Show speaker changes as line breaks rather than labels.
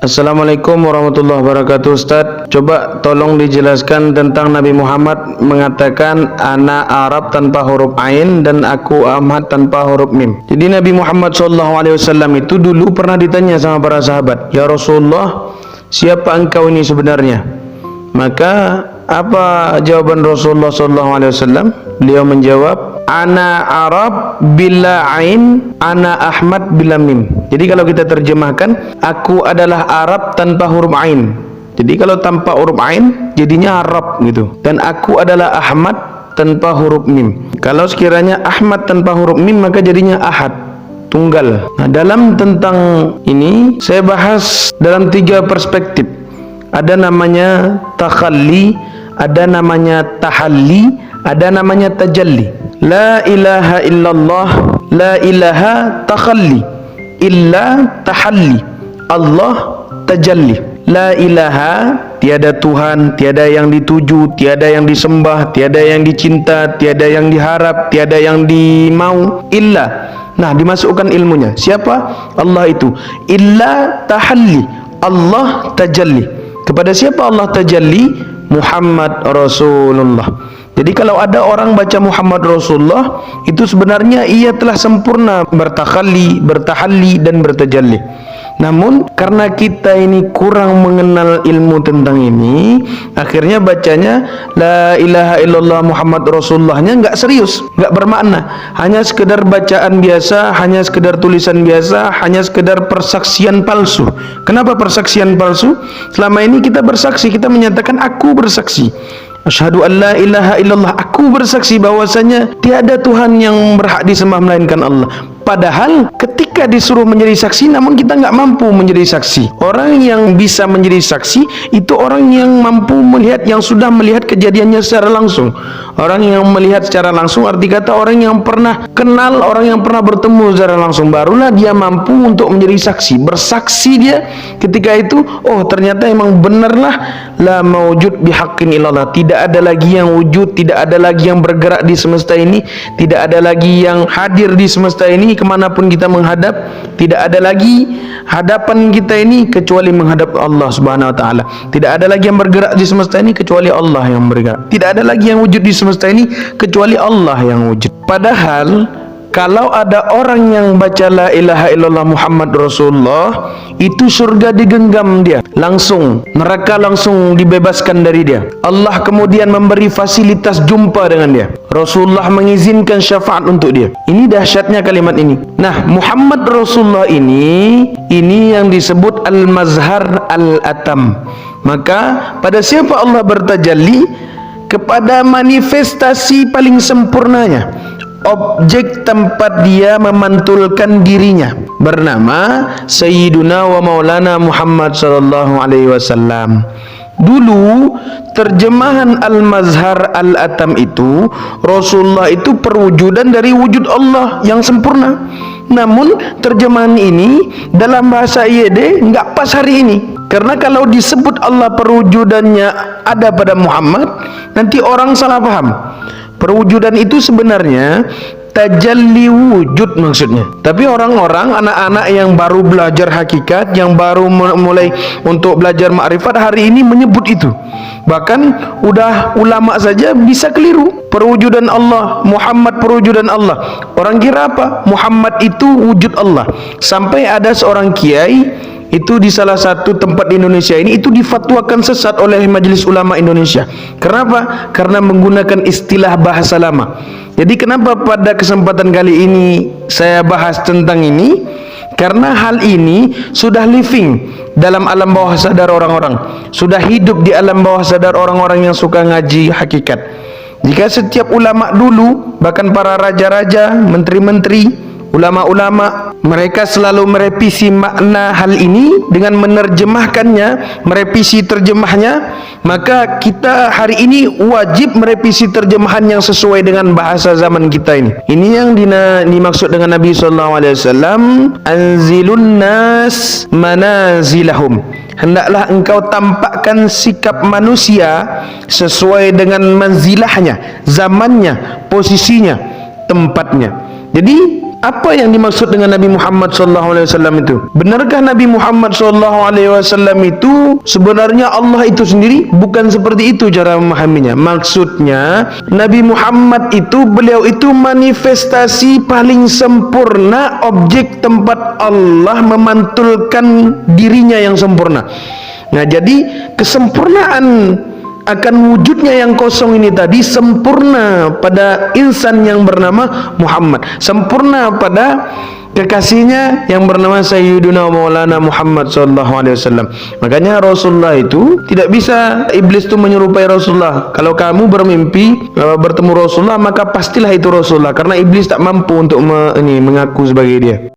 Assalamualaikum warahmatullahi wabarakatuh. Ustaz, coba tolong dijelaskan tentang Nabi Muhammad mengatakan ana Arab tanpa huruf ain dan aku Ahmad tanpa huruf mim. Jadi Nabi Muhammad SAW itu dulu pernah ditanya sama para sahabat, "Ya Rasulullah, siapa engkau ini sebenarnya?" Maka apa jawaban Rasulullah SAW? Beliau menjawab, ana Arab bila ain, ana Ahmad bila mim. Jadi kalau kita terjemahkan, aku adalah Arab tanpa huruf ain. Jadi kalau tanpa huruf ain jadinya Arab gitu. Dan aku adalah Ahmad tanpa huruf mim. Kalau sekiranya Ahmad tanpa huruf mim maka jadinya Ahad, tunggal. Nah, dalam tentang ini saya bahas dalam 3 perspektif. Ada namanya takhalli, ada namanya tahalli, ada namanya tajalli. La ilaha illallah, la ilaha takhalli, illa tahalli, Allah tajalli. La ilaha, tiada Tuhan, tiada yang dituju, tiada yang disembah, tiada yang dicinta, tiada yang diharap, tiada yang dimau, illa. Nah, dimasukkan ilmunya. Siapa? Allah itu. Illa tahalli, Allah tajalli. Kepada siapa Allah tajalli? Muhammad Rasulullah. Jadi kalau ada orang baca Muhammad Rasulullah, itu sebenarnya ia telah sempurna bertakhalli, bertahalli dan bertajalli. Namun karena kita ini kurang mengenal ilmu tentang ini, akhirnya bacanya la ilaha illallah Muhammad Rasulullahnya nggak serius, nggak bermakna, hanya sekedar bacaan biasa, hanya sekedar tulisan biasa, hanya sekedar persaksian palsu. Kenapa persaksian palsu? Selama ini kita bersaksi, kita menyatakan aku bersaksi, asyhadu an la ilaha illallah, aku bersaksi bahwasanya tiada Tuhan yang berhak disembah melainkan Allah. Padahal ketika disuruh menjadi saksi, namun kita nggak mampu menjadi saksi. Orang yang bisa menjadi saksi itu orang yang mampu melihat, yang sudah melihat kejadiannya secara langsung. Orang yang melihat secara langsung, arti kata orang yang pernah kenal, orang yang pernah bertemu secara langsung, barulah dia mampu untuk menjadi saksi. Bersaksi dia ketika itu, oh ternyata emang benarlah la maujud bihaqqin illallah. Tidak ada lagi yang wujud, tidak ada lagi yang bergerak di semesta ini, tidak ada lagi yang hadir di semesta ini kemanapun kita menghadap, tidak ada lagi hadapan kita ini kecuali menghadap Allah Subhanahu wa taala. Tidak ada lagi yang bergerak di semesta ini kecuali Allah yang bergerak. Tidak ada lagi yang wujud di semesta ini kecuali Allah yang wujud. Padahal kalau ada orang yang baca la ilaha illallah Muhammad Rasulullah, itu surga digenggam dia langsung, neraka langsung dibebaskan dari dia. Allah kemudian memberi fasilitas jumpa dengan dia. Rasulullah mengizinkan syafaat untuk dia. Ini dahsyatnya kalimat ini. Nah, Muhammad Rasulullah ini yang disebut al-mazhar al-atam. Maka pada siapa Allah bertajalli? Kepada manifestasi paling sempurnanya, objek tempat dia memantulkan dirinya, bernama Sayyiduna wa Maulana Muhammad sallallahu alaihi wasallam. Dulu terjemahan al-mazhar al-atam itu, Rasulullah itu perwujudan dari wujud Allah yang sempurna. Namun terjemahan ini dalam bahasa IED enggak pas hari ini. Karena kalau disebut Allah perwujudannya ada pada Muhammad, nanti orang salah paham. Perwujudan itu sebenarnya tajalli wujud maksudnya. Tapi orang-orang, anak-anak yang baru belajar hakikat, yang baru mulai untuk belajar makrifat, hari ini menyebut itu. Bahkan udah ulama saja bisa keliru. Perwujudan Allah, Muhammad perwujudan Allah. Orang kira apa? Muhammad itu wujud Allah. Sampai ada seorang kiai itu di salah satu tempat di Indonesia ini itu difatwakan sesat oleh Majelis Ulama Indonesia. Kenapa? Karena menggunakan istilah bahasa lama. Jadi kenapa pada kesempatan kali ini saya bahas tentang ini? Karena hal ini sudah living dalam alam bawah sadar orang-orang, sudah hidup di alam bawah sadar orang-orang yang suka ngaji hakikat. Jika setiap ulama dulu, bahkan para raja-raja, menteri-menteri, ulama-ulama, mereka selalu merevisi makna hal ini dengan menerjemahkannya, merevisi terjemahnya, maka kita hari ini wajib merevisi terjemahan yang sesuai dengan bahasa zaman kita ini. Ini yang dimaksud dengan Nabi SAW, anzilun nas manazilahum. Hendaklah engkau tampakkan sikap manusia sesuai dengan manzilahnya, zamannya, posisinya, tempatnya. Jadi Apa yang dimaksud dengan Nabi Muhammad SAW itu? Benarkah Nabi Muhammad SAW itu sebenarnya Allah itu sendiri? Bukan seperti itu cara memahaminya. Maksudnya Nabi Muhammad itu, beliau itu manifestasi paling sempurna, objek tempat Allah memantulkan dirinya yang sempurna. Nah, jadi kesempurnaan akan wujudnya yang kosong ini tadi sempurna pada insan yang bernama Muhammad, sempurna pada kekasihnya yang bernama Sayyiduna Maulana Muhammad SAW. Makanya Rasulullah itu tidak bisa iblis itu menyerupai Rasulullah. Kalau kamu bermimpi bertemu Rasulullah, maka pastilah itu Rasulullah, karena iblis tak mampu untuk mengaku sebagai dia.